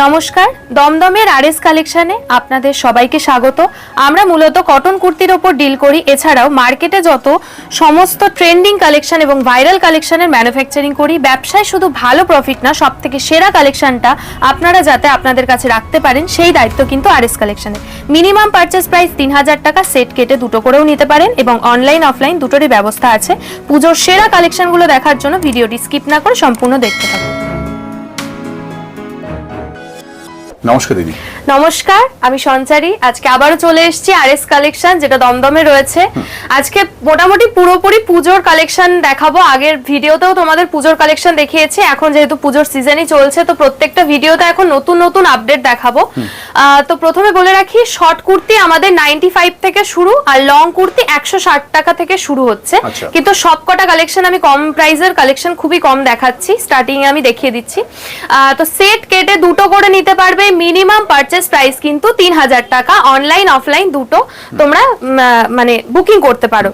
নমস্কার, দমদমের আরএস কালেকশনে আপনাদের সবাইকে স্বাগত। আমরা মূলত কটন কুর্তির ওপর ডিল করি, এছাড়াও মার্কেটে যত সমস্ত ট্রেন্ডিং কালেকশন এবং ভাইরাল কালেকশনের ম্যানুফ্যাকচারিং করি। ব্যবসায় শুধু ভালো প্রফিট না, সবথেকে সেরা কালেকশনটা আপনারা যাতে আপনাদের কাছে রাখতে পারেন সেই দায়িত্ব কিন্তু আরএস কালেকশনের। মিনিমাম পারচেস প্রাইস 3000 টাকা, সেট কেটে দুটো করেও নিতে পারেন এবং অনলাইন অফলাইন দুটোরই ব্যবস্থা আছে। পুজোর সেরা কালেকশনগুলো দেখার জন্য ভিডিওটি স্কিপ না করে সম্পূর্ণ দেখতে থাকুন। নমস্কার দিদি। নমস্কার, আমি সঞ্চারী। আজকে আবারও চলে এসেছি আরএস কালেকশন, যেটা দমদমে রয়েছে। আজকে মোটামুটি পুরোপুরি পুজোর কালেকশন দেখাবো। আগের ভিডিওতেও তোমাদের পুজোর কালেকশন দেখিয়েছি। এখন যেহেতু পুজোর সিজনই চলছে, তো প্রত্যেকটা ভিডিওতে এখন নতুন নতুন আপডেট দেখাবো। তো প্রথমে বলে রাখি, শর্ট কুর্তি আমাদের 95 থেকে শুরু, আর লং কুর্তি 160 টাকা থেকে শুরু হচ্ছে। কিন্তু সবকটা কালেকশন আমি কম প্রাইসের কালেকশন খুবই কম দেখাচ্ছি, স্টার্টিং এ আমি দেখিয়ে দিচ্ছি। তো সেট কেটে দুটো করে নিতে পারবে। মিনিমাম পারচেস প্রাইস কিন্তু 3000 টাকা। অনলাইন অফলাইন দুটো তোমরা মানে বুকিং করতে পারো।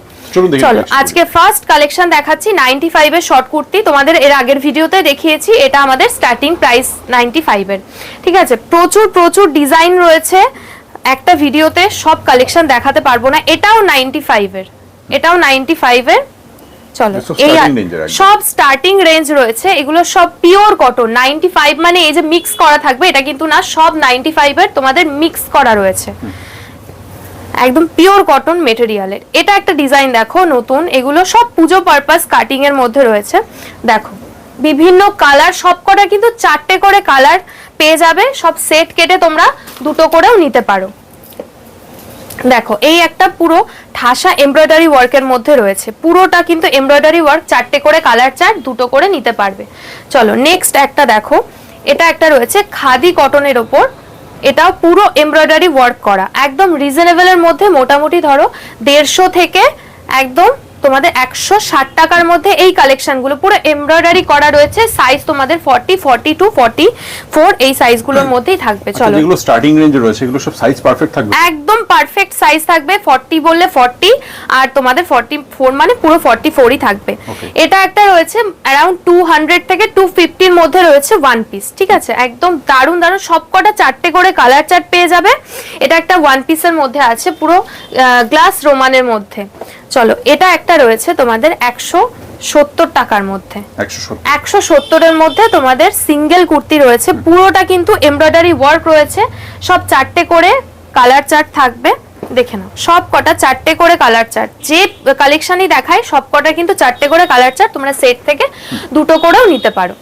চলো আজকে ফার্স্ট কালেকশন দেখাচ্ছি 95 এর শর্ট কুর্তি। তোমাদের এর আগের ভিডিওতে দেখিয়েছি, এটা আমাদের স্টার্টিং প্রাইস 95 এর। ঠিক আছে, প্রচুর প্রচুর ডিজাইন রয়েছে। একটা ভিডিওতে সব কালেকশন দেখাতে পারবো না। এটাও 95 এর, এটাও 95 এর। চলো, এই সব স্টার্টিং রেঞ্জ রয়েছে। এগুলো সব পিওর কটন। 95 মানে এই যে মিক্স করা থাকবে এটা কিন্তু না, সব 95 এর তোমাদের মিক্স করা রয়েছে, একদম পিওর কটন মেটেরিয়ালের। এটা একটা ডিজাইন দেখো নতুন। এগুলো সব পুজো পারপাস কাটিং এর মধ্যে রয়েছে। দেখো বিভিন্ন কালার, সবকটা কিন্তু 4টে করে কালার পেয়ে যাবে। সব সেট কেটে তোমরা দুটো করেও নিতে পারো। দেখো এই একটা পুরো ঠাসা এমব্রয়ডারি ওয়ার্কের মধ্যে রয়েছে, পুরোটা কিন্তু এমব্রয়ডারি ওয়ার্ক। 4টে করে কালার চার্ট, দুটো করে নিতে পারবে। চলো নেক্সট একটা দেখো, এটা একটা রয়েছে খাদি কটনের ওপর। এটাও পুরো এমব্রয়ডারি ওয়ার্ক করা, একদম রিজনেবল এর মধ্যে। মোটামুটি ধরো 150 থেকে একদম তোমাদের 160 টাকার মধ্যে এই কালেকশনগুলো পুরো এমব্রয়ডারি করা রয়েছে। সাইজ তোমাদের 40, 42, 44 এই সাইজগুলোর মধ্যেই থাকবে। চলো, যেগুলো স্টার্টিং রেঞ্জে রয়েছে এগুলো সব সাইজ পারফেক্ট থাকবে, একদম পারফেক্ট সাইজ থাকবে। 40 বললে 40, আর তোমাদের 44 মানে পুরো 44ই থাকবে। এটা একটা রয়েছে अराउंड 200 থেকে 250 এর মধ্যে রয়েছে ওয়ান পিস। ঠিক আছে, একদম দারুন দারুন। সবকটা 4টে করে কালার চার্ট পেয়ে যাবে। এটা একটা ওয়ান পিসের মধ্যে আছে, পুরো গ্লাস রোমানের মধ্যে। চলো, এটা একটা রয়েছে তোমাদের 170 টাকার মধ্যে। 170 এর মধ্যে তোমাদের সিঙ্গেল কুর্তি রয়েছে। পুরোটা কিন্তু এমব্রয়ডারি ওয়ার্ক রয়েছে। সব 4টে করে কালার চার্ট থাকবে। দেখে নাও, সব কটা 4টে করে কালার চার্ট। যে কালেকশনই দেখাই সবকটা কিন্তু 4টে করে কালার চার্ট। তোমরা সেট থেকে দুটো করেও নিতে পারো।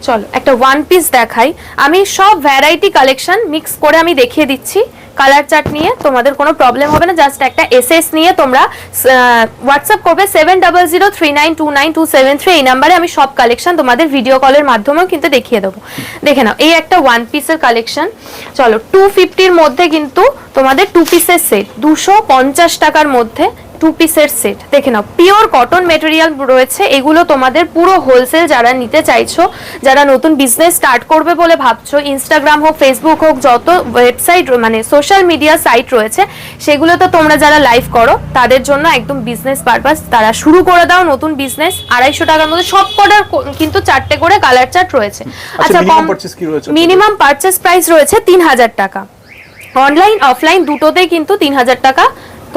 চলো একটা ওয়ান পিস দেখাই। আমি সব ভ্যারাইটি কালেকশন মিক্স করে আমি দেখিয়ে দিচ্ছি। কালার চার্ট নিয়ে তোমাদের কোনো প্রবলেম হবে না। জাস্ট একটা এসএস নিয়ে তোমরা হোয়াটসঅ্যাপ করবে 7003929273। এই নাম্বারে আমি সব কালেকশন তোমাদের ভিডিও কলের মাধ্যমেও কিন্তু দেখিয়ে দেবো। দেখে নাও, এই একটা ওয়ান পিসের কালেকশন। চলো 250 মধ্যে কিন্তু তোমাদের 2 পিসের সেট, 250 টাকার মধ্যে 2 পিসের সেট। দেখে নাও, পিওর কটন মেটেরিয়াল রয়েছে। এগুলো তোমাদের পুরো হোলসেল। যারা নিতে চাইছো, যারা নতুন বিজনেস স্টার্ট করবে বলে ভাবছো, ইনস্টাগ্রাম হোক, ফেসবুক হোক, যত ওয়েবসাইট মানে সোশ্যাল মিডিয়া সাইট রয়েছে সেগুলোতে তোমরা যারা লাইভ করো তাদের জন্য একদম বিজনেস পারপাস তারা শুরু করে দাও নতুন বিজনেস। 250 টাকার মধ্যে সব কটার কিন্তু 4টে করে কালার চার্ট রয়েছে। আচ্ছা, মিনিমাম পারচেস প্রাইস রয়েছে 3000 টাকা। অনলাইন অফলাইন দুটোতেই কিন্তু 3000 টাকা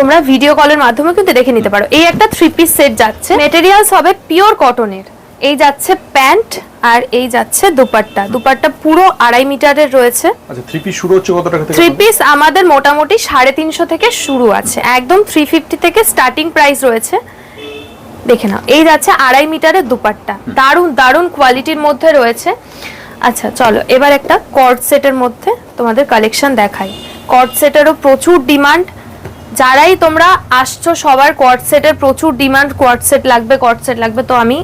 তোমরা ভিডিও কলের মাধ্যমে কিন্তু দেখে নিতে পারো। এই একটা 3 পিস সেট যাচ্ছে, মেটেরিয়ালস হবে পিওর কটনের। এই যাচ্ছে প্যান্ট, আর এই যাচ্ছে দুপাট্টা। দুপাট্টা পুরো 2.5 মিটারের রয়েছে। আচ্ছা, 3 পিস শুরু হচ্ছে কত টাকা থেকে? 3 পিস আমাদের মোটামুটি 350 থেকে শুরু আছে, একদম 350 থেকে স্টার্টিং প্রাইস রয়েছে। দেখে নাও, এই যাচ্ছে 2.5 মিটারের দুপাট্টা, দারুন দারুন কোয়ালিটির মধ্যে রয়েছে। আচ্ছা চলো, এবার একটা কর্ড সেটের মধ্যে তোমাদের কালেকশন দেখাই। কর্ড সেটেরও প্রচুর ডিমান্ড। যারাই তোমরা আসছো সবার কর্ড সেটের প্রচুর ডিমান্ড। কর্ড সেট লাগবে, কর্ড সেট লাগবে। তো আমি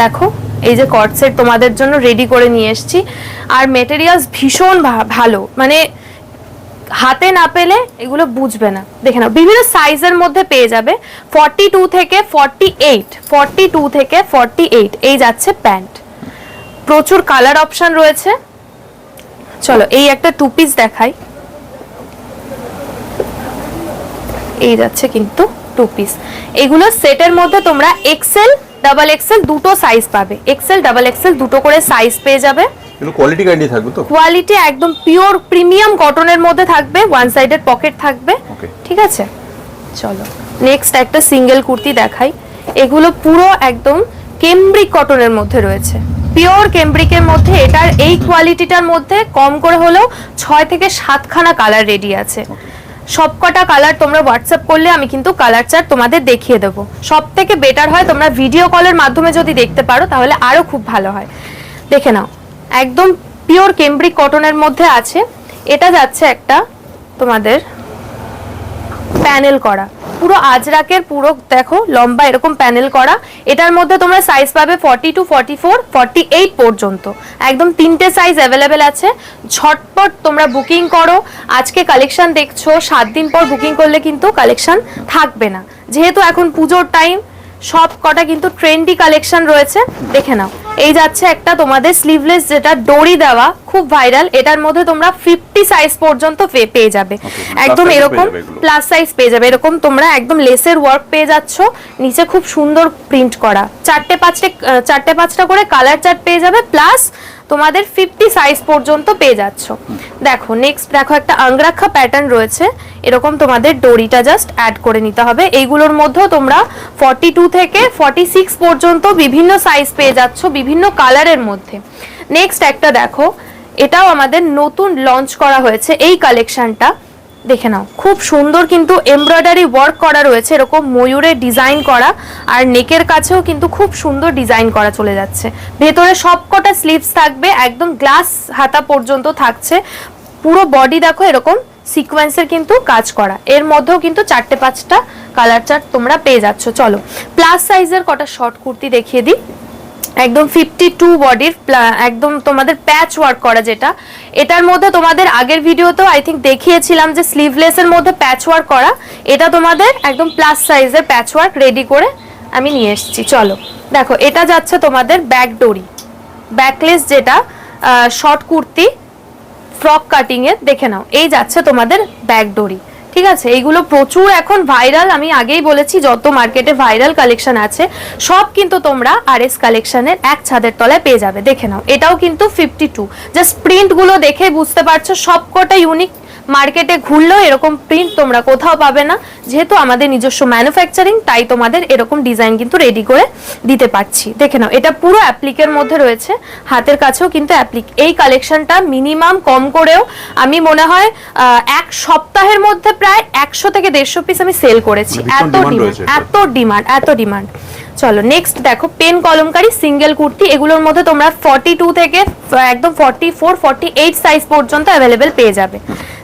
দেখো এই যে কর্ড সেট তোমাদের জন্য রেডি করে নিয়ে এসেছি। আর মেটেরিয়ালস ভীষণ ভালো, মানে হাতে না পেলে এগুলো বুঝবে না। দেখে নাও, বিভিন্ন সাইজের মধ্যে পেয়ে যাবে। 42 থেকে 48, 42 থেকে 48 এই যাচ্ছে প্যান্ট। প্রচুর কালার অপশন রয়েছে। চলো এই একটা 2 পিস দেখাই। এই যাচ্ছে কিন্তু 2 পিস। এগুলো সেটের মধ্যে তোমরা এক্সেল, ডাবল এক্সেল দুটো সাইজ পাবে। এক্সেল, ডাবল এক্সেল দুটো করে সাইজ পেয়ে যাবে। এগুলো কোয়ালিটি গ্যারান্টি থাকবে তো? কোয়ালিটি একদম পিওর প্রিমিয়াম কটনের মধ্যে থাকবে, ওয়ান সাইডেড পকেট থাকবে। ওকে, ঠিক আছে, চলো নেক্সট একটা সিঙ্গেল কুর্তি দেখাই। এগুলো পুরো একদম কেমব্রিক কটনের মধ্যে রয়েছে, পিওর কেমব্রিকের মধ্যে। এটার এই কোয়ালিটিটার মধ্যে কম করে হলেও 6 থেকে 7 খানা কালার রেডি আছে। সবকটা কালার তোমরা হোয়াটসঅ্যাপ করলে আমি কিন্তু কালার চার্ট তোমাদের দেখিয়ে দেবো। সব থেকে বেটার হয় তোমরা ভিডিও কলের মাধ্যমে যদি দেখতে পারো তাহলে আরো খুব ভালো হয়। দেখে নাও, একদম পিওর কেমব্রিক কটনের মধ্যে আছে। এটা যাচ্ছে একটা তোমাদের প্যানেল করা, পুরো আজরাকের পুরো দেখো লম্বা এরকম প্যানেল করা। এটার মধ্যে তোমরা সাইজ পাবে 40 টু 44, 48 পর্যন্ত। একদম 3টে সাইজ অ্যাভেলেবেল আছে। ঝটপট তোমরা বুকিং করো। আজকে কালেকশন দেখছো, 7 দিন পর বুকিং করলে কিন্তু কালেকশন থাকবে না। যেহেতু এখন পুজোর টাইম, সব কটা কিন্তু ট্রেন্ডি কালেকশন রয়েছে। দেখে নাও, এই যাচ্ছে একটা তোমাদের স্লিভলেস, যেটা ডোরি দেওয়া, খুব ভাইরাল। এটার মধ্যে তোমরা 50 সাইজ পর্যন্ত পেয়ে যাবে। একদম এরকম প্লাস সাইজ পেয়ে যাবে। এরকম তোমরা একদম লেসের ওয়ার্ক পেয়ে যাচ্ছ, নিচে খুব সুন্দর প্রিন্ট করা। 4টে-5টা করে কালার চার্ট পেয়ে যাবে, প্লাস তোমাদের 50 সাইজ পর্যন্ত পেয়ে যাচ্ছ। দেখো নেক্সট দেখো, একটা আংরাক্ষা প্যাটার্ন রয়েছে। এরকম তোমাদের ডোরিটা জাস্ট অ্যাড করে নিতে হবে। এইগুলোর মধ্যেও তোমরা 42 থেকে 46 পর্যন্ত বিভিন্ন সাইজ পেয়ে যাচ্ছ, বিভিন্ন কালারের মধ্যে। নেক্সট একটা দেখো, এটাও আমাদের নতুন লঞ্চ করা হয়েছে এই কালেকশনটা। দেখে নাও, খুব সুন্দর কিন্তু এমব্রয়ডারি ওয়ার্ক করা রয়েছে, এরকম ময়ূরের ডিজাইন করা। আর নেকের কাছেও কিন্তু খুব সুন্দর ডিজাইন করা চলে যাচ্ছে। ভেতরে সবকটা স্লিভস থাকবে, একদম গ্লাস হাতা পর্যন্ত থাকছে। পুরো বডি দেখো এরকম সিকোয়েন্সের কিন্তু কাজ করা। এর মধ্যেও কিন্তু 4টে-5টা কালার চার্ট তোমরা পেয়ে যাচ্ছ। চলো প্লাস সাইজের কটা শর্ট কুর্তি দেখিয়ে দিই। একদম 52 বডির, একদম তোমাদের প্যাচ ওয়ার্ক করা, যেটা এটার মধ্যে তোমাদের আগের ভিডিওতেও আই থিঙ্ক দেখিয়েছিলাম যে স্লিভলেসের মধ্যে প্যাচ ওয়ার্ক করা। এটা তোমাদের একদম প্লাস সাইজের প্যাচ ওয়ার্ক রেডি করে আমি নিয়ে এসেছি। চলো দেখো, এটা যাচ্ছে তোমাদের ব্যাক ডোরি, ব্যাকলেস, যেটা শর্ট কুর্তি ফ্রক কাটিং এর। দেখে নাও, এই যাচ্ছে তোমাদের ব্যাক ডোরি। ঠিক আছে, এইগুলো প্রচুর এখন ভাইরাল। আমি আগেই বলেছি যত মার্কেটে ভাইরাল কালেকশন আছে সব কিন্তু তোমরা আরএস কালেকশনের এক ছাদের তলায় পেয়ে যাবে। দেখে নাও, এটাও কিন্তু 52। জাস্ট প্রিন্ট গুলো দেখে বুঝতে পারছো সবকটা ইউনিক। মার্কেটে ঘুরলেও এরকম প্রিন্ট তোমরা কোথাও পাবে না। যেহেতু আমাদের নিজস্ব ম্যানুফ্যাকচারিং, তাই তোমাদের এরকম ডিজাইন কিন্তু রেডি করে দিতে পারছি। দেখে নাও, এটা পুরো অ্যাপ্লিকের মধ্যে রয়েছে, হাতের কাছেও কিন্তু অ্যাপ্লিক। এই কালেকশনটা মিনিমাম কম করেও আমি মনে হয় 1 সপ্তাহের মধ্যে প্রায় 100 থেকে 150 পিস আমি সেল করেছি। এত ডিমান্ড। চলো নেক্সট দেখো, পেন কলমকারী সিঙ্গেল কুর্তি। এগুলোর মধ্যে তোমরা 42 থেকে একদম 44, 48 সাইজ পর্যন্ত অ্যাভেলেবেল পেয়ে যাবে।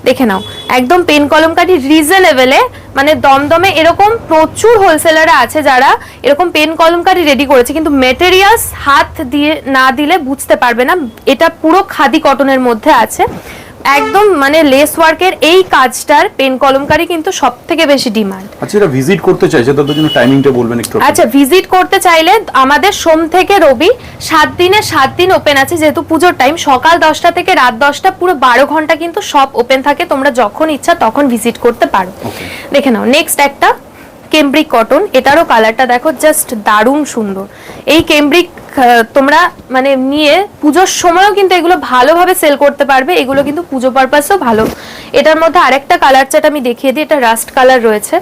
দেখে নাও, একদম পেন কলমকারী রিজনেবলে, মানে দমদমে এরকম প্রচুর হোলসেলাররা আছে যারা এরকম পেন কলমকারী রেডি করেছে, কিন্তু মেটেরিয়ালস হাত দিয়ে না দিলে বুঝতে পারবে না। এটা পুরো খাদি কটনের মধ্যে আছে, একদম মানে লেস ওয়ার্কের এই কাজটার পেন কলমকারী কিন্তু সবথেকে বেশি ডিমান্ড। আচ্ছা, এটা ভিজিট করতে চাইছে তাদের জন্য টাইমিংটা বলবেন একটু? আচ্ছা, ভিজিট করতে চাইলে আমাদের সোম থেকে রবি 7 দিনে 7 দিন ওপেন আছে। যেহেতু পুজোর টাইম, সকাল 10টা থেকে রাত 10টা, পুরো 12 ঘন্টা কিন্তু সব ওপেন থাকে। তোমরা যখন ইচ্ছা তখন ভিজিট করতে পারো। দেখে নাও, নেক্সট একটা কেমব্রিক কটন। এটারও কালারটা দেখো, জাস্ট দারুণ সুন্দর। এই কেমব্রিক তোমরা মানে নিয়ে পুজোর সময়ও কিন্তু এগুলো ভালোভাবে সেল করতে পারবে। এগুলো কিন্তু পুজো পারপাসেও ভালো। এটার মধ্যে আরেকটা কালার চার্ট আমি দেখিয়ে দিই। এটা রাস্ট কালার রয়েছে,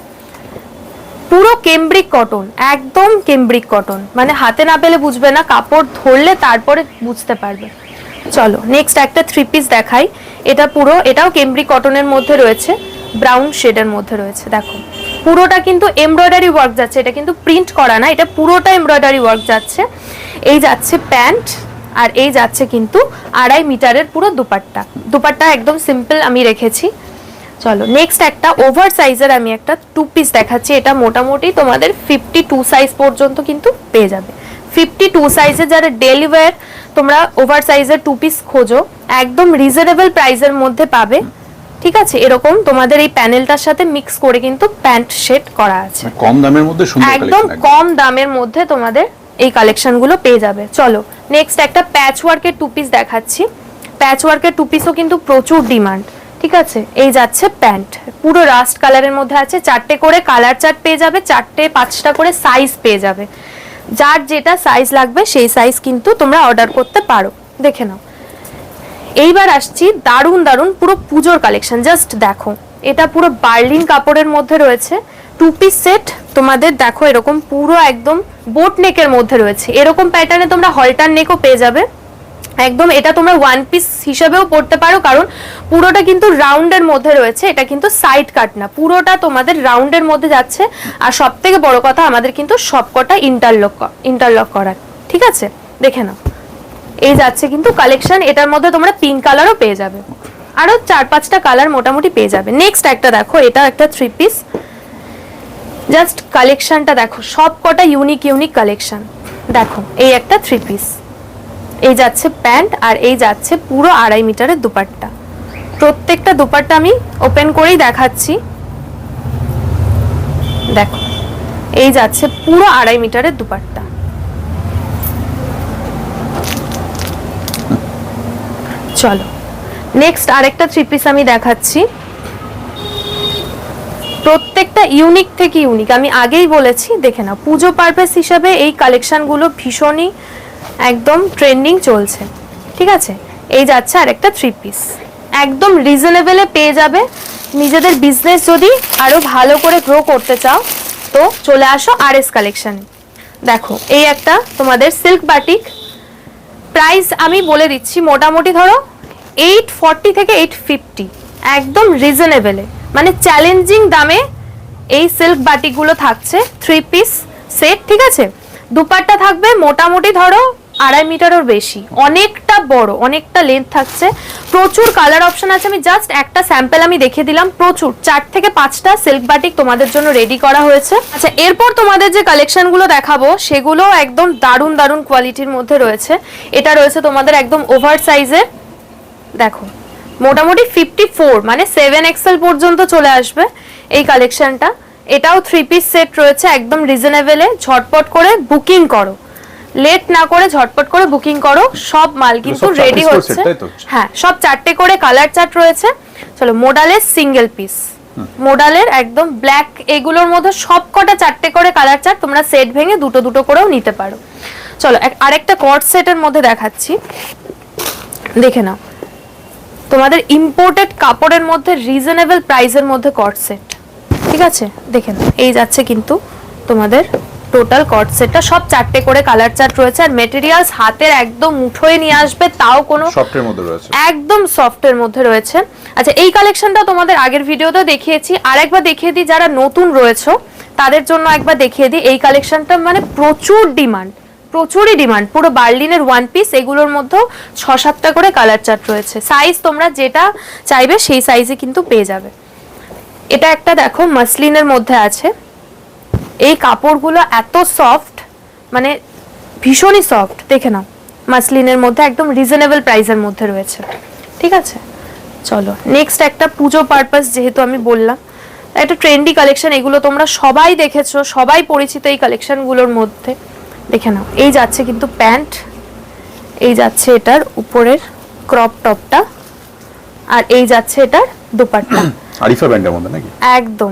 পুরো কেমব্রিক কটন, একদম কেমব্রিক কটন। মানে হাতে না পেলে বুঝবে না, কাপড় ধরলে তারপরে বুঝতে পারবে। চলো নেক্সট একটা 3 পিস দেখাই। এটা পুরো, এটাও কেমব্রিক কটনের মধ্যে রয়েছে, ব্রাউন শেডের মধ্যে রয়েছে। দেখো পুরোটা কিন্তু এমব্রয়ডারি ওয়ার্ক যাচ্ছে, এটা কিন্তু প্রিন্ট করা না, এটা পুরোটা এমব্রয়ডারি ওয়ার্ক যাচ্ছে। এই যাচ্ছে প্যান্ট, আর এই যাচ্ছে কিন্তু 2.5 মিটারের পুরো দুপাট্টা একদম সিম্পল আমি রেখেছি। চলো নেক্সট একটা ওভার সাইজের আমি একটা 2 পিস দেখাচ্ছি। এটা মোটামুটি তোমাদের 52 সাইজ পর্যন্ত কিন্তু পেয়ে যাবে। 52 সাইজে যারা ডেলি ওয়্যার তোমরা ওভার সাইজের 2 পিস খোঁজো, একদম রিজনেবল প্রাইসের মধ্যে পাবে। ঠিক আছে, এরকম তোমাদের এই প্যানেলটার সাথে মিক্স করে কিন্তু প্যান্ট সেট করা আছে। কম দামের মধ্যে সুন্দর একদম কম দামের মধ্যে তোমাদের এই কালেকশনগুলো পেয়ে যাবে। চলো নেক্সট একটা প্যাচ ওয়ার্কের 2 পিস দেখাচ্ছি। প্যাচ ওয়ার্কের 2 পিসও কিন্তু প্রচুর ডিমান্ড। ঠিক আছে, এই যাচ্ছে প্যান্ট, পুরো রাস্ট কালারের মধ্যে আছে। 4টে করে কালার চার্ট পেয়ে যাবে, 4টে-5টা করে সাইজ পেয়ে যাবে। যার যেটা সাইজ লাগবে সেই সাইজ কিন্তু তোমরা অর্ডার করতে পারো। দেখে নাও, এইবার আসছি দারুন দারুন পুরো পুজোর কালেকশন, জাস্ট দেখো এটা পুরো বার্লিন কাপড়ের মধ্যে রয়েছে, 2 পিস সেট তোমাদের দেখো এরকম পুরো একদম বোট নেকের মধ্যে রয়েছে, এরকম প্যাটার্নে তোমরা হলটার নেকও পেয়ে যাবে একদম। এটা তোমরা 1 পিস হিসেবেও পড়তে পারো, কারণ পুরোটা কিন্তু রাউন্ডের মধ্যে রয়েছে, এটা কিন্তু সাইড কাট না, পুরোটা তোমাদের রাউন্ডের মধ্যে যাচ্ছে। আর সব থেকে বড় কথা আমাদের কিন্তু সবকটা ইন্টারলক করার, ঠিক আছে দেখে নাও। এই যাচ্ছে কিন্তু কালেকশন, এটার মধ্যে তোমরা পিঙ্ক কালারও পেয়ে যাবে, আরো 4-5টা কালার মোটামুটি পেয়ে যাবে। নেক্সট একটা দেখো, এটা একটা 3 পিস, জাস্ট কালেকশনটা দেখো, সবকটা ইউনিক কালেকশন। দেখো এই একটা 3 পিস, এই যাচ্ছে প্যান্ট, আর এই যাচ্ছে পুরো 2.5 মিটারের দুপাট্টা। প্রত্যেকটা দুপাট্টা আমি ওপেন করেই দেখাচ্ছি, দেখো এই যাচ্ছে পুরো 2.5 মিটারের দুপাট্টা। চলো নেক্সট আরেকটা 3 পিস আমি দেখাচ্ছি, প্রত্যেকটা ইউনিক থেকে ইউনিক, আমি আগেই বলেছি দেখে নাও। পুজো পারপাস হিসাবে এই কালেকশনগুলো ভীষণই একদম ট্রেন্ডিং চলছে, ঠিক আছে। এই যাচ্ছে আরেকটা 3 পিস, একদম রিজনেবলে পেয়ে যাবে। নিজেদের বিজনেস যদি আরো ভালো করে গ্রো করতে চাও তো চলে আসো আরএস কালেকশনে। দেখো এই একটা তোমাদের সিল্ক বাটিক, প্রাইস আমি বলে দিচ্ছি, মোটামুটি ধরো 840 থেকে 850, একদম রিজনেবলে, মানে চ্যালেঞ্জিং দামে এই সিল্ক বাটিকগুলো থাকছে। 3 পিস সেট, ঠিক আছে। দুপাট্টা থাকবে মোটামুটি ধরো 2.5 মিটারের বেশি, অনেকটা বড়, অনেকটা লেন্থ থাকছে, প্রচুর কালার অপশন আছে। আমি জাস্ট একটা স্যাম্পল আমি দেখিয়ে দিলাম, প্রচুর 4 থেকে 5টা সিল্ক বাটিক তোমাদের জন্য রেডি করা হয়েছে। আচ্ছা এরপর তোমাদের যে কালেকশনগুলো দেখাবো সেগুলো একদম দারুণ দারুণ কোয়ালিটির মধ্যে রয়েছে। এটা রয়েছে তোমাদের একদম ওভার সাইজের, দেখো মোটামুটি 54 মানে 7XL পর্যন্ত চলে আসবে এই কালেকশনটা। এটাও 3 পিস সেট রয়েছে, একদম রিজনেবলে। ঝটপট করে বুকিং করো, লেট না করে ঝটপট করে বুকিং করো, সব মাল কিন্তু রেডি হচ্ছে। হ্যাঁ সব 4টে করে কালার চার্ট রয়েছে। চলো মোডালের সিঙ্গেল পিস, মোডালের একদম ব্ল্যাক, এগুলোর মধ্যে সবকটা 4টে করে কালার চার্ট, তোমরা সেট ভেঙে দুটো দুটো করেও নিতে পারো। চলো আরেকটা কট সেটের মধ্যে দেখাচ্ছি, দেখে নাও। তোমাদের ইম্পোর্টেড কাপড়ের মধ্যে রিজনেবল প্রাইসের মধ্যে কট সেট, ঠিক আছে দেখে নাও। এই যাচ্ছে কিন্তু তোমাদের টোটাল কট সেটটা, সব 4টে করে কালার চার্ট রয়েছে। আর মেটেরিয়ালস হাতের একদম মুঠোয় নিয়ে আসবে, তাও কোনো সফটের মধ্যে রয়েছে, একদম সফটের মধ্যে রয়েছে। আচ্ছা এই কালেকশনটা তোমাদের আগের ভিডিওতে দেখিয়েছি, আরেকবার দেখিয়ে দিই, যারা নতুন রয়েছে তাদের জন্য একবার দেখিয়ে দিই। এই কালেকশনটা মানে প্রচুরই ডিমান্ড, পুরো বার্লিনের 1 পিস, এগুলোর মধ্যে 6-7টা করে কালার চার্ট রয়েছে। সাইজ তোমরা যেটা চাইবে সেই সাইজে কিন্তু পেয়ে যাবে। এটা একটা দেখো মাসলিনের মধ্যে আছে, এই কাপড়গুলো এত সফট, মানে ভীষণই সফট, দেখে নাও। মাসলিনের মধ্যে একদম রিজনেবল প্রাইসের মধ্যে রয়েছে, ঠিক আছে। চলো নেক্সট একটা পুজো পারপাস, যেহেতু আমি বললাম একটা ট্রেন্ডি কালেকশন, এগুলো তোমরা সবাই দেখেছো, সবাই পরিচিত এই কালেকশনগুলোর মধ্যে, দেখে নাও। এই যাচ্ছে কিন্তু প্যান্ট, এই যাচ্ছে এটার উপরের ক্রপ টপটা, আর এই যাচ্ছে এটার দুপাট্টা। আরিফা ব্র্যান্ডের মধ্যে নাকি? একদম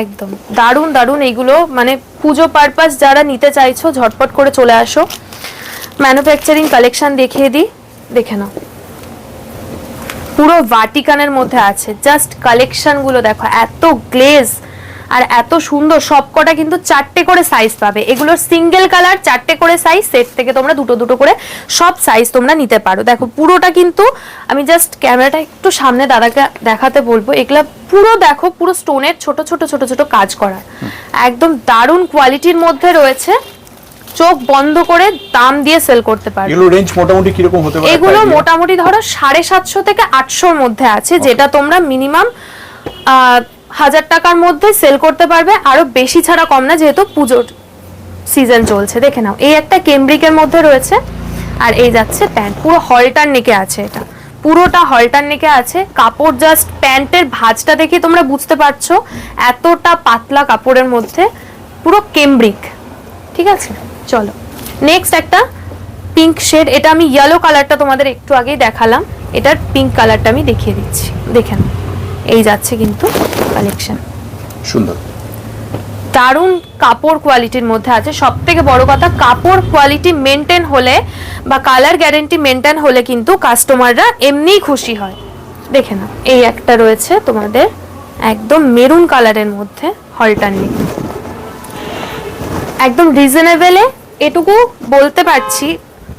একদম দারুণ দারুণ, এইগুলো মানে পুজো পারপাস যারা নিতে চাইছো ঝটপট করে চলে আসো। ম্যানুফ্যাকচারিং কালেকশন দেখিয়ে দিই, দেখে নাও। পুরো ভাটিকানের মধ্যে আছে, জাস্ট কালেকশনগুলো দেখো, এত গ্লেজ আর এত সুন্দর। সবকটা কিন্তু 4টে করে সাইজ পাবে, এগুলোর সিঙ্গেল কালার 4টে করে সাইজ, সেট থেকে তোমরা দুটো দুটো করে সব সাইজ তোমরা নিতে পারো। দেখো পুরোটা কিন্তু, আমি জাস্ট ক্যামেরাটা একটু সামনে দাদাকে দেখাতে বলবো, এগুলা পুরো দেখো, পুরো স্টোনের ছোট ছোট ছোট ছোট কাজ করা, একদম দারুণ কোয়ালিটির মধ্যে রয়েছে। চোখ বন্ধ করে দাম দিয়ে সেল করতে পারবে। এগুলো রেঞ্জ মোটামুটি কি রকম হতে পারে? এগুলো মোটামুটি ধরো 750 থেকে 800 এর মধ্যে আছে, যেটা তোমরা মিনিমাম 1000 টাকার মধ্যে সেল করতে পারবে, আরো বেশি ছাড়া কম না, যেহেতু পুজোর সিজন চলছে। দেখে নাও এই একটা কেমব্রিকের মধ্যে রয়েছে, আর এই যাচ্ছে প্যান্ট, পুরো হলটার নেকে আছে, এটা পুরোটা হলটার নেকে আছে। কাপড় জাস্ট প্যান্টের ভাঁজটা দেখে তোমরা বুঝতে পারছো এতটা পাতলা কাপড়ের মধ্যে, পুরো কেমব্রিক, ঠিক আছে। চলো নেক্সট একটা পিঙ্ক শেড, এটা আমি ইয়েলো কালারটা তোমাদের একটু আগেই দেখালাম, এটার পিঙ্ক কালারটা আমি দেখিয়ে দিচ্ছি, দেখে নাও। এই যাচ্ছে কিন্তু কালেকশন সুন্দর। দারুণ কাপড় কোয়ালিটির মধ্যে আছে। সব থেকে বড় কথা, কাপড় কোয়ালিটি মেনটেন হলে বা কালার গ্যারেন্টি মেনটেন হলে কিন্তু কাস্টমাররা এমনিই খুশি হয়। দেখে না, এই একটা রয়েছে তোমাদের একদম মেরুন কালারের মধ্যে হলটারনি, একদম রিজনেবলে এটুকু বলতে পারছি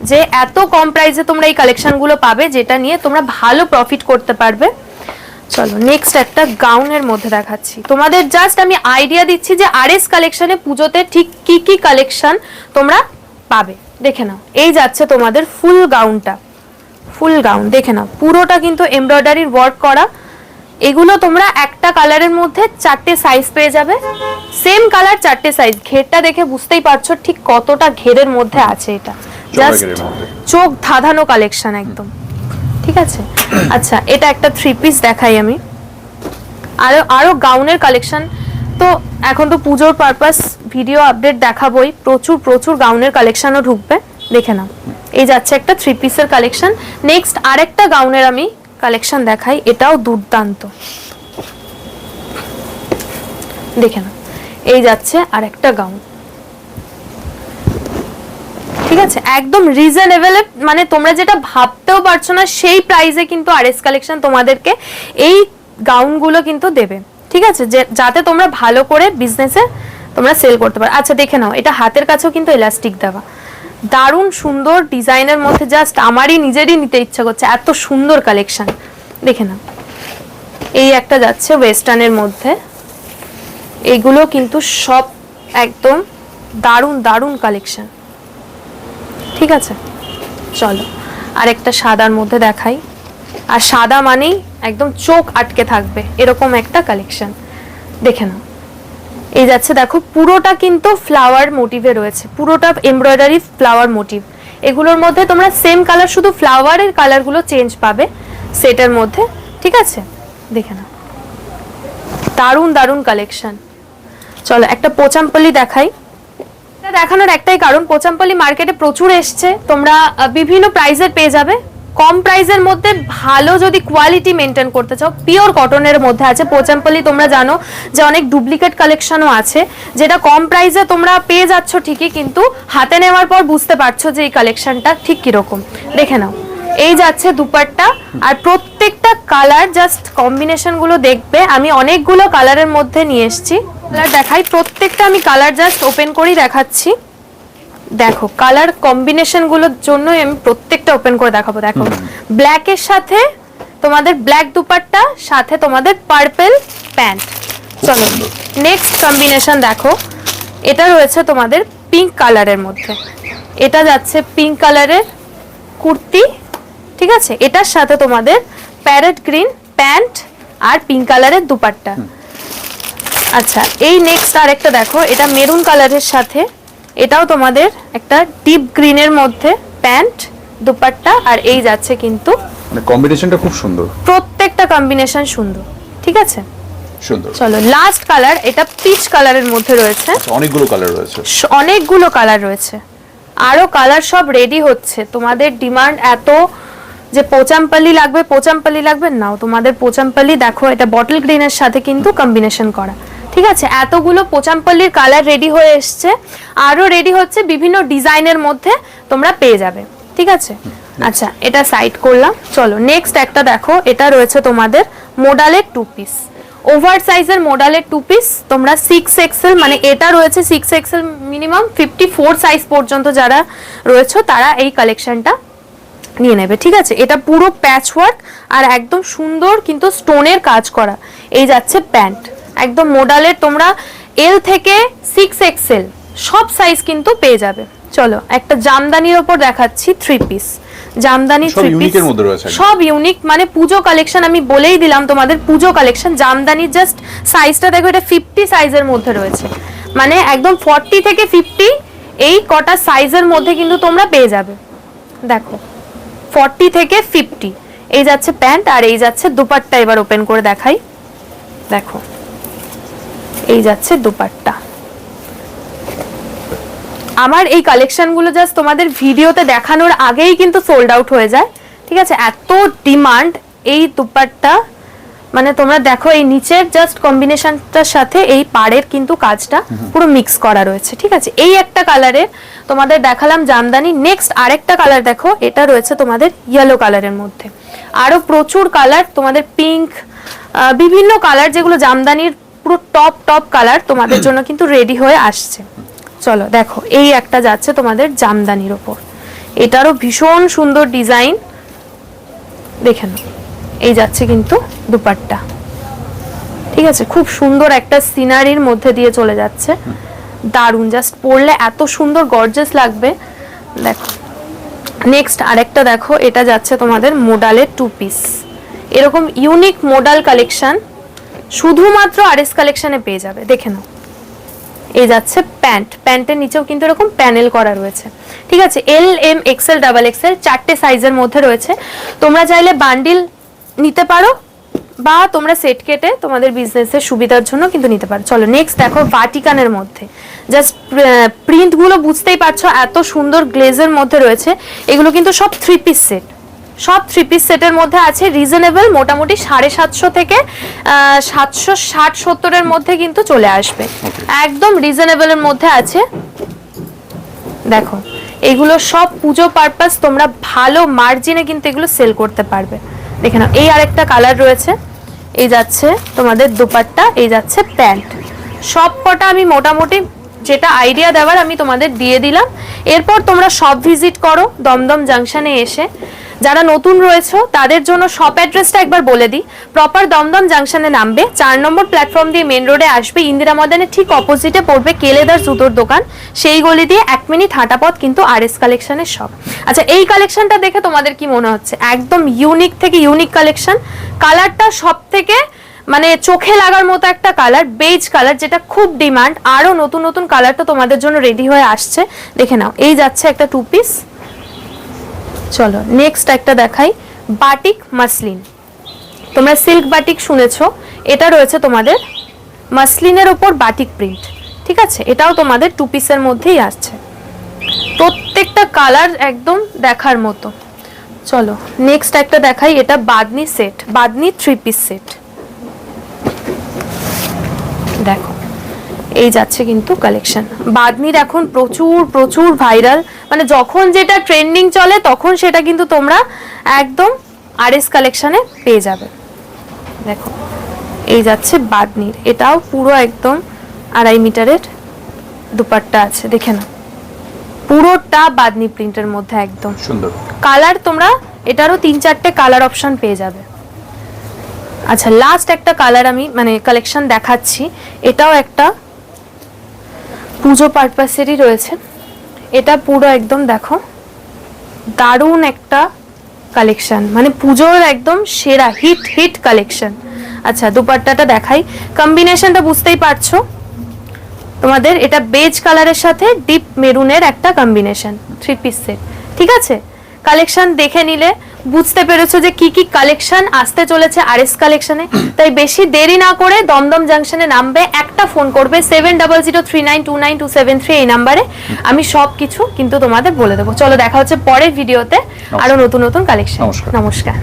যে এত কম প্রাইসে তোমরা এই কালেকশনগুলো পাবে, যেটা নিয়ে তোমরা ভালো প্রফিট করতে পারবে। চলো নেক্সট একটা গাউনের মধ্যে দেখাচ্ছি তোমাদের। জাস্ট আমি আইডিয়া দিচ্ছি যে আরএস কালেকশনে পুজোতে ঠিক কি কি কালেকশন তোমরা পাবে। দেখে নাও, এই যাচ্ছে তোমাদের ফুল গাউনটা, ফুল গাউন দেখে নাও, পুরোটা কিন্তু এমব্রয়ডারির ওয়ার্ক করা। এগুলো তোমরা একটা কালারের মধ্যে 4টে সাইজ পেয়ে যাবে, সেম কালার 4টে সাইজ। ঘেরটা দেখে বুঝতেই পারছো ঠিক কতটা ঘেরের মধ্যে আছে, এটা জাস্ট চোখ ধাঁধানো কালেকশন একদম, ঠিক আছে। আচ্ছা, এটা একটা 3 পিস দেখাই আমি। আরো গাউনের কালেকশন, তো এখন তো পুজোর পারপাস ভিডিও আপডেট দেখাবোই, প্রচুর প্রচুর গাউনের কালেকশনও ঢুকবে। দেখে নাও, এই যাচ্ছে একটা 3 পিসের কালেকশন। নেক্সট আরেকটা গাউনের আমি কালেকশন দেখাই, এটাও দুর্দান্ত। দেখে নাও, এই যাচ্ছে আরেকটা গাউন, ঠিক আছে, একদম রিজনেবল, মানে তোমরা যেটা ভাবতেও পারছো না সেই প্রাইসে কিন্তু আরএস কালেকশন তোমাদেরকে এই গাউনগুলো কিন্তু দেবে, ঠিক আছে, যাতে তোমরা ভালো করে বিজনেসে তোমরা সেল করতে পারো। আচ্ছা দেখে নাও, এটা হাতের কাছেও কিন্তু ইলাস্টিক দেওয়া, দারুণ সুন্দর ডিজাইনের মধ্যে, জাস্ট আমারই নিজেরই নিতে ইচ্ছা করছে, এত সুন্দর কালেকশন। দেখে নাও, এই একটা যাচ্ছে ওয়েস্টার্নের মধ্যে, এগুলো কিন্তু সব একদম দারুণ দারুণ কালেকশন, ঠিক আছে। চলো আরেকটা সাদার মধ্যে দেখাই, আর সাদা মানেই একদম চোখ আটকে থাকবে এরকম একটা কালেকশন। দেখে নাও, এই যাচ্ছে দেখো, পুরোটা কিন্তু ফ্লাওয়ার মোটিভে রয়েছে, পুরোটা এমব্রয়ডারি ফ্লাওয়ার মোটিভ। এগুলোর মধ্যে তোমরা সেম কালার, শুধু ফ্লাওয়ারের কালারগুলো চেঞ্জ পাবে সেটার মধ্যে, ঠিক আছে। দেখে নাও, দারুণ দারুণ কালেকশন। চলো একটা পোচামপল্লি দেখাই। এটা দেখানোর একটাই কারণ, পোচামপল্লি মার্কেটে প্রচুর এসছে, তোমরা বিভিন্ন প্রাইসের পেয়ে যাবে। কম প্রাইসের মধ্যে ভালো যদি কোয়ালিটি মেনটেন করতে চাও, পিওর কটনের মধ্যে আছে পোচামপল্লি। তোমরা জানো যে অনেক ডুপ্লিকেট কালেকশনও আছে, যেটা কম প্রাইসে তোমরা পেয়ে যাচ্ছ ঠিকই, কিন্তু হাতে নেওয়ার পর বুঝতে পারছো যে এই কালেকশনটা ঠিক কিরকম। দেখে নাও, এই যাচ্ছে দুপাট্টা, আর প্রত্যেকটা কালার জাস্ট কম্বিনেশন গুলো দেখবে, আমি অনেকগুলো কালারের মধ্যে নিয়ে এসেছি। কালার দেখাই, প্রত্যেকটা আমি কালার জাস্ট ওপেন করেই দেখাচ্ছি। দেখো কালার কম্বিনেশন গুলোর জন্য আমি প্রত্যেকটা ওপেন করে দেখাবো। দেখো ব্ল্যাকের সাথে তোমাদের ব্ল্যাক দুপাট্টা, সাথে তোমাদের পার্পল প্যান্ট। চলো নেক্সট কম্বিনেশন দেখো, এটা রয়েছে তোমাদের পিঙ্ক কালারের মধ্যে, এটা যাচ্ছে পিঙ্ক কালারের কুর্তি, ঠিক আছে, এটার সাথে তোমাদের প্যারেট গ্রিন প্যান্ট আর পিঙ্ক কালারের দুপাট্টা। আচ্ছা এই নেক্সট আরেকটা দেখো, এটা মেরুন কালারের সাথে, এটাও তোমাদের একটা ডিপ গ্রিনের মধ্যে প্যান্ট দুপাট্টা, আর এই যাচ্ছে কিন্তু মানে কম্বিনেশনটা খুব সুন্দর, প্রত্যেকটা কম্বিনেশন সুন্দর, ঠিক আছে, সুন্দর। চলো লাস্ট কালার, এটা পিচ কালারের মধ্যে রয়েছে, অনেকগুলো কালার রয়েছে, অনেকগুলো কালার রয়েছে, আরো কালার সব রেডি হচ্ছে। তোমাদের ডিমান্ড এত যে পোচামপল্লি লাগবে, পোচামপল্লি লাগবে, নাও তোমাদের পোচামপল্লি। দেখো এটা বটল গ্রিনের সাথে কিন্তু কম্বিনেশন করা, ঠিক আছে, এতগুলো পোচামপল্লির কালার রেডি হয়ে এসছে, আরো রেডি হচ্ছে, বিভিন্ন ডিজাইনের মধ্যে তোমরা পেয়ে যাবে, ঠিক আছে। আচ্ছা এটা সাইড করলাম। চলো নেক্সট একটা দেখো, এটা রয়েছে তোমাদের মোডালের 2 পিস, ওভার সাইজের মোডালের 2 পিস। তোমরা 6XL, মানে এটা রয়েছে 6XL, মিনিমাম 54 সাইজ পর্যন্ত যারা রয়েছে তারা এই কালেকশনটা নিয়ে নেবে, ঠিক আছে। এটা পুরো প্যাচ ওয়ার্ক আর একদম সুন্দর কিন্তু স্টোনের কাজ করা। এই যাচ্ছে প্যান্ট, একদম মোডালের, তোমরা L থেকে 6XL সব সাইজ কিন্তু পেয়ে যাবে। চলো একটা জামদানির ওপর দেখাচ্ছি 3 পিস, জামদানি 3 পিস, সব ইউনিক, মানে পুজো কালেকশন। আমি বলেই দিলাম তোমাদের পুজো কালেকশন। জামদানির জাস্ট সাইজটা দেখো, এটা 50 সাইজের মধ্যে রয়েছে, মানে একদম 40 থেকে 50 এই কটা সাইজের মধ্যে কিন্তু তোমরা পেয়ে যাবে। দেখো 40 থেকে 50, এই যাচ্ছে প্যান্ট আর এই যাচ্ছে দুপাট্টা। এবার ওপেন করে দেখাই, দেখো এই যাচ্ছে দুপাট্টা। আমার এই কালেকশনগুলো জাস্ট তোমাদের ভিডিওতে দেখানোর আগেই কিন্তু সোল্ড আউট হয়ে যায়, ঠিক আছে, এত ডিমান্ড এই দুপাট্টা মানে তোমরা দেখো এই নিচের জাস্ট কম্বিনেশনটার সাথে এই পাড়ের কিন্তু কাজটা পুরো মিক্স করা রয়েছে, ঠিক আছে। এই একটা কালারের তোমাদের দেখালাম জামদানি। নেক্সট আরেকটা কালার দেখো, এটা রয়েছে তোমাদের ইয়েলো কালারের মধ্যে। আরো প্রচুর কালার, তোমাদের পিঙ্ক, বিভিন্ন কালার যেগুলো জামদানির পুরো টপ টপ কালার তোমাদের জন্য কিন্তু রেডি হয়ে আসছে। চলো দেখো, এই একটা যাচ্ছে তোমাদের জামদানির ওপর, এটারও ভীষণ সুন্দর ডিজাইন, দেখে নাও। এই যাচ্ছে কিন্তু দুপাট্টা, ঠিক আছে, খুব সুন্দর একটা সিনারির মধ্যে দিয়ে চলে যাচ্ছে, দারুন, জাস্ট পরলে এত সুন্দর গর্জিয়াস লাগবে। দেখো নেক্সট আরেকটা দেখো, এটা যাচ্ছে তোমাদের মোডালের 2 পিস, এরকম ইউনিক মোডাল কালেকশন শুধুমাত্র আরএস কালেকশনে পেয়ে যাবে, দেখে নাও। এই যাচ্ছে প্যান্ট, প্যান্টের নিচেও কিন্তু এরকম প্যানেল করা রয়েছে, ঠিক আছে। এল, এম, এক্সেল, ডাবল এক্সেল 4টে সাইজের মধ্যে রয়েছে। তোমরা চাইলে বান্ডিল নিতে পারো বা তোমরা সেট কেটে তোমাদের বিজনেসের সুবিধার জন্য কিন্তু নিতে পারো। চলো নেক্সট দেখো, ভাটিকানের মধ্যে জাস্ট প্রিন্টগুলো বুঝতেই পারছো এত সুন্দর গ্লেজের মধ্যে রয়েছে। এগুলো কিন্তু সব 3 পিস সেট, সব 3 পিস সেটের মধ্যে আছে। রিজনেবল, মোটামুটি 750 থেকে 760-70 এর মধ্যে কিন্তু চলে আসবে, একদম রিজনেবলের মধ্যে আছে। দেখো এগুলো সব পুজো পারপাস, তোমরা ভালো মার্জিনে কিন্তু এগুলো সেল করতে পারবে, দেখে নাও। এই আরেকটা কালার রয়েছে, এই যাচ্ছে তোমাদের দুপাট্টা, এই যাচ্ছে প্যান্ট। সব কটা আমি মোটামুটি যেটা আইডিয়া দেওয়ার আমি তোমাদের দিয়ে দিলাম। এরপর তোমরা শপ ভিজিট করো দমদম জাংশনে এসে। যারা নতুন রয়েছে তাদের জন্য শপ অ্যাড্রেসটা একবার বলে দিই। প্রপার দমদম জাংশনে নামবে, 4 নম্বর প্ল্যাটফর্ম দিয়ে মেন রোডে আসবে, ইন্দিরা ময়দানের ঠিক অপোজিটে পড়বে কেলেদার জুতোর দোকান, সেই গলি দিয়ে 1 মিনিট হাঁটা পথ কিন্তু আরএস কালেকশনের শপ। আচ্ছা, এই কালেকশনটা দেখে তোমাদের কি মনে হচ্ছে? একদম ইউনিক থেকে ইউনিক কালেকশন। কালারটা সব থেকে মানে চোখে লাগার মতো একটা কালার, বেজ কালার, যেটা খুব ডিমান্ড। আরো নতুন নতুন কালার তো তোমাদের জন্য রেডি হয়ে আসছে, দেখে নাও। এই যাচ্ছে একটা 2 পিস। চলো নেক্সট একটা দেখাই, বাটিক মাসলিন। তোমরা সিল্ক বাটিক শুনেছো, এটা রয়েছে তোমাদের মাসলিনের ওপর বাটিক প্রিন্ট, ঠিক আছে। এটাও তোমাদের 2 পিসের মধ্যেই আসছে, প্রত্যেকটা কালার একদম দেখার মতো। চলো নেক্সট একটা দেখাই, এটা Bamni set, Bamni 3 piece set. দেখো এই যাচ্ছে কিন্তু কালেকশন। বাদনির এখন প্রচুর প্রচুর ভাইরাল, মানে যখন যেটা ট্রেন্ডিং চলে তখন সেটা কিন্তু তোমরা একদম আরএস কালেকশনে পেয়ে যাবে। দেখো এই যাচ্ছে বাদনির, এটাও পুরো একদম 2.5 মিটারের দুপাট্টা আছে, দেখে না, পুরোটা বাদনি প্রিন্টের মধ্যে একদম সুন্দর কালার। তোমরা এটারও 3-4টে কালার অপশন পেয়ে যাবে। আচ্ছা লাস্ট একটা কালার আমি মানে কালেকশন দেখাচ্ছি, এটাও একটা পুজো পারপাসেরই রয়েছে। এটা পুরো একদম দেখো দারুণ একটা কালেকশন, মানে পুজোর একদম সেরা হিট হিট কালেকশন। আচ্ছা দুপাট্টাটা দেখাই, কম্বিনেশনটা বুঝতেই পারছো তোমাদের, এটা বেজ কালারের সাথে ডিপ মেরুনের একটা কম্বিনেশন, 3 পিস সেট, ঠিক আছে। কালেকশন দেখে নিলে বুঝতে পেরেছো যে কি কি কালেকশন আসতে চলেছে আরএস কালেকশনে। তাই বেশি দেরি না করে দমদম জাংশনে নামবে, একটা ফোন করবে 7003929273 এই নাম্বারে, আমি সব কিছু কিন্তু তোমাদের বলে দেবো। চলো দেখা হচ্ছে পরের ভিডিওতে আরো নতুন নতুন কালেকশন। নমস্কার। নমস্কার।